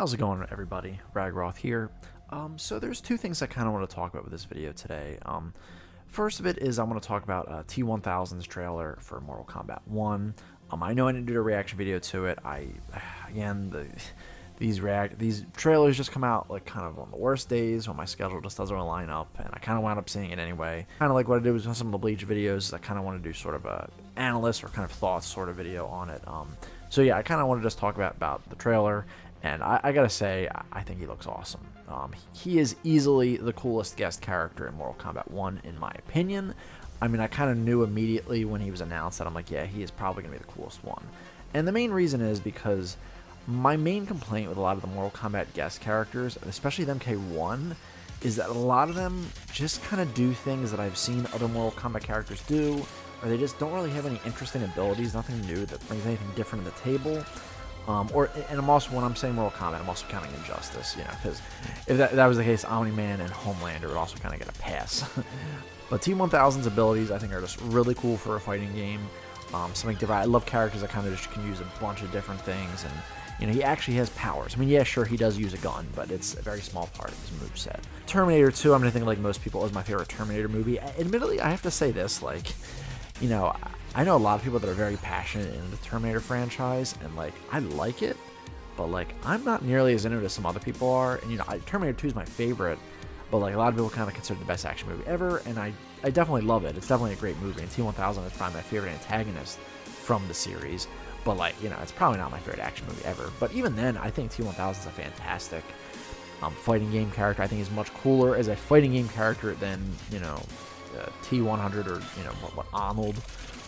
How's it going, everybody? Ragroth here. So there's two things I kind of want to talk about with this video today. First of it is I want to talk about T1000's trailer for Mortal Kombat 1. I know I didn't do a reaction video to it. These trailers just come out like kind of on the worst days when my schedule just doesn't really line up, and I kind of wound up seeing it anyway. Kind of like what I did with some of the Bleach videos. I kind of want to do sort of a analyst or kind of thoughts sort of video on it. So yeah, I kind of want to just talk about the trailer. And I gotta say, I think he looks awesome. He is easily the coolest guest character in Mortal Kombat 1, in my opinion. I mean, I kind of knew immediately when he was announced that I'm like, yeah, he is probably gonna be the coolest one. And the main reason is because my main complaint with a lot of the Mortal Kombat guest characters, especially the MK1, is that a lot of them just kind of do things that I've seen other Mortal Kombat characters do, or they just don't really have any interesting abilities, nothing new that brings anything different to the table. And I'm also, when I'm saying Mortal Kombat, I'm also counting Injustice, because if that was the case, Omni-Man and Homelander would also kind of get a pass. But T1000's abilities, I think, are just really cool for a fighting game. Something different. I love characters that kind of just can use a bunch of different things, and he actually has powers. I mean, yeah, sure, he does use a gun, but it's a very small part of his moveset. Terminator 2, I'm going to think like most people, is my favorite Terminator movie. Admittedly, I have to say this, I know a lot of people that are very passionate in the Terminator franchise, and I like it, but I'm not nearly as into it as some other people are. And Terminator 2 is my favorite, but a lot of people kind of consider it the best action movie ever, and I definitely love it. It's definitely a great movie, and T1000 is probably my favorite antagonist from the series. But it's probably not my favorite action movie ever. But even then, I think T1000 is a fantastic fighting game character. I think he's much cooler as a fighting game character than T100 or what Arnold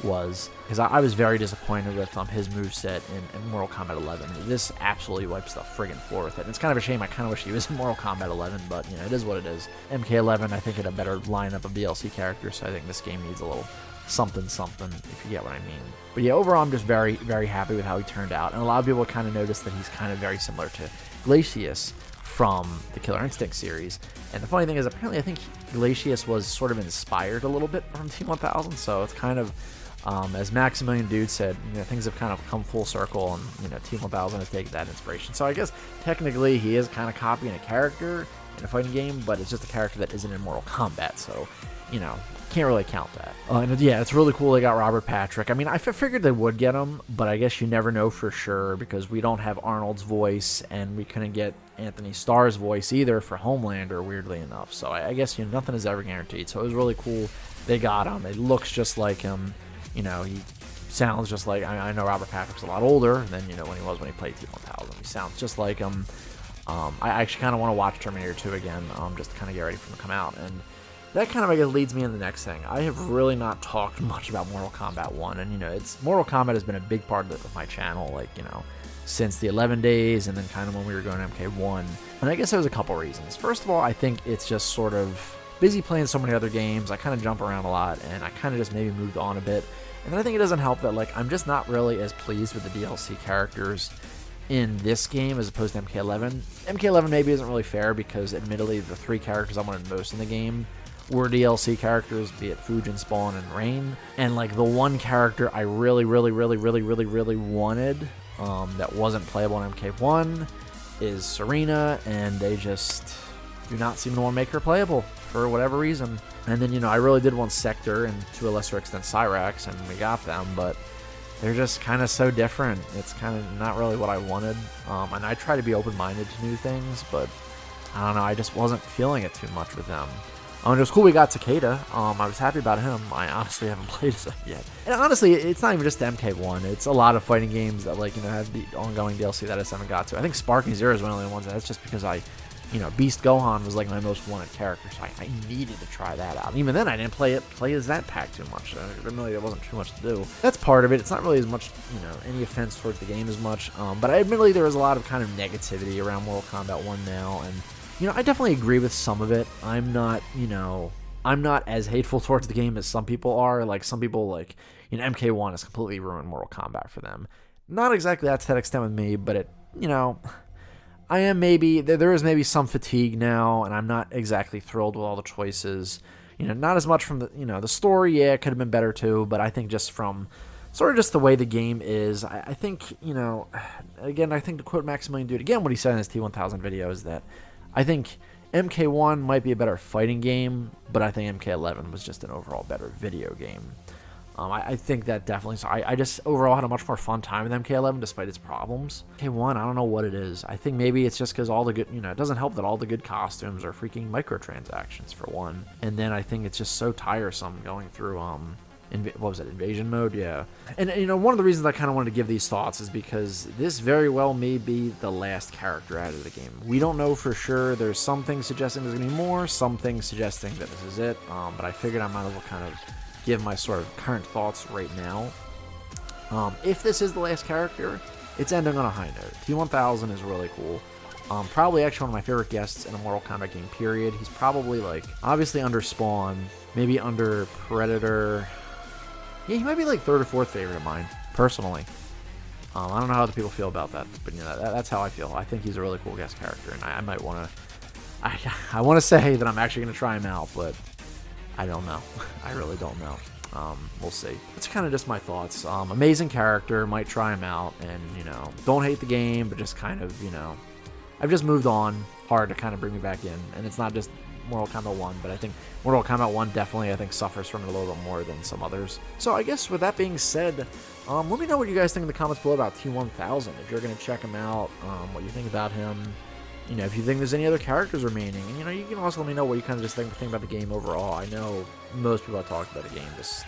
was, because I was very disappointed with his moveset in Mortal Kombat 11. This absolutely wipes the friggin' floor with it. And it's kind of a shame. I kind of wish he was in Mortal Kombat 11, but it is what it is. MK11, I think, had a better lineup of DLC characters, so I think this game needs a little something, if you get what I mean. But yeah, overall, I'm just very, very happy with how he turned out. And a lot of people kind of noticed that he's kind of very similar to Glacius from the Killer Instinct series. And the funny thing is, apparently, I think Glacius was sort of inspired a little bit from T1000, so it's kind of, as Maximilian Dude said, things have kind of come full circle, and T1000 has taken that inspiration. So I guess technically he is kind of copying a character in a fighting game, but it's just a character that isn't in Mortal Kombat, so can't really count that. And yeah, it's really cool they got Robert Patrick. I mean, I figured they would get him, but I guess you never know for sure, because we don't have Arnold's voice, and we couldn't get Anthony Starr's voice either for Homelander, weirdly enough. So I guess nothing is ever guaranteed. So it was really cool they got him. It looks just like him. He sounds just like, I know Robert Patrick's a lot older than when he played T1000. He sounds just like him. I actually kind of want to watch Terminator 2 again, just to kind of get ready for him to come out. And that kind of, I guess, leads me into the next thing. I have really not talked much about Mortal Kombat 1, and Mortal Kombat has been a big part of my channel, since the 11 days, and then kind of when we were going to MK1. And I guess there's a couple reasons. First of all, I think it's just sort of busy playing so many other games. I kind of jump around a lot, and I kind of just maybe moved on a bit. And then I think it doesn't help that I'm just not really as pleased with the DLC characters in this game as opposed to MK11. MK11 maybe isn't really fair, because admittedly the three characters I wanted most in the game were DLC characters, be it Fujin, Spawn, and Rain. And the one character I really wanted that wasn't playable in MK1 is Serena, and they just do not seem to want to make her playable for whatever reason. And then, I really did want Sector, and to a lesser extent Cyrax, and we got them, but they're just kind of so different. It's kind of not really what I wanted. And I try to be open-minded to new things, but I don't know, I just wasn't feeling it too much with them. It was cool we got Takeda. I was happy about him. I honestly haven't played as of yet. And honestly, it's not even just MK1. It's a lot of fighting games that have the ongoing DLC that I just haven't got to. I think Sparking Zero is one of the ones that's just because Beast Gohan was my most wanted character, so I needed to try that out. And even then, I didn't play as that pack too much. Really, there wasn't too much to do. That's part of it. It's not really as much, any offense towards the game as much. But admittedly, there was a lot of kind of negativity around Mortal Kombat 1 now, and I definitely agree with some of it. I'm not as hateful towards the game as some people are. Some people, MK1 has completely ruined Mortal Kombat for them. Not exactly to that extent with me, but I am there is maybe some fatigue now, and I'm not exactly thrilled with all the choices. Not as much from the story, yeah, it could have been better too, but I think just from sort of just the way the game is. I think, you know, again, I think to quote Maximilian Dude, again, what he said in his T1000 video is that I think MK1 might be a better fighting game, but I think MK11 was just an overall better video game. I think that definitely. So I just overall had a much more fun time with MK11 despite its problems. MK1, I don't know what it is. I think maybe it's just because all the good, you know, it doesn't help that all the good costumes are freaking microtransactions for one. And then I think it's just so tiresome going through, what was it, invasion mode? Yeah. And, you know, one of the reasons I kind of wanted to give these thoughts is because this very well may be the last character out of the game. We don't know for sure. There's some things suggesting there's going to be more, some things suggesting that this is it. But I figured I might as well kind of give my sort of current thoughts right now. If this is the last character, it's ending on a high note. T1000 is really cool. Probably actually one of my favorite guests in a Mortal Kombat game, period. He's probably, like, obviously under Spawn, maybe under Predator. Yeah, he might be like third or fourth favorite of mine, personally. I don't know how other people feel about that, but you know, that's how I feel. I think he's a really cool guest character, and I might want to. I want to say that I'm actually going to try him out, but I don't know. I really don't know. We'll see. It's kind of just my thoughts. Amazing character, might try him out, and you know, don't hate the game, but just kind of, you know, I've just moved on. Hard to kind of bring me back in, and it's not just Mortal Kombat 1, but I think Mortal Kombat 1 definitely, I think, suffers from it a little bit more than some others. So I guess with that being said, let me know what you guys think in the comments below about T1000. If you're going to check him out, what you think about him. You know, if you think there's any other characters remaining. And, you know, you can also let me know what you kind of just think about the game overall. I know most people that talk about the game just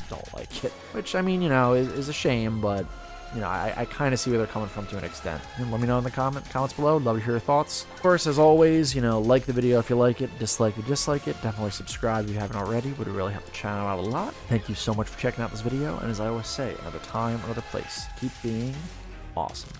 don't like it. Which, I mean, you know, is a shame, but, you know, I kind of see where they're coming from to an extent. And let me know in the comments below. I'd love to hear your thoughts. Of course, as always, you know, like the video if you like it, dislike it, dislike it. Definitely subscribe if you haven't already. Would really help the channel out a lot. Thank you so much for checking out this video. And as I always say, another time, another place. Keep being awesome.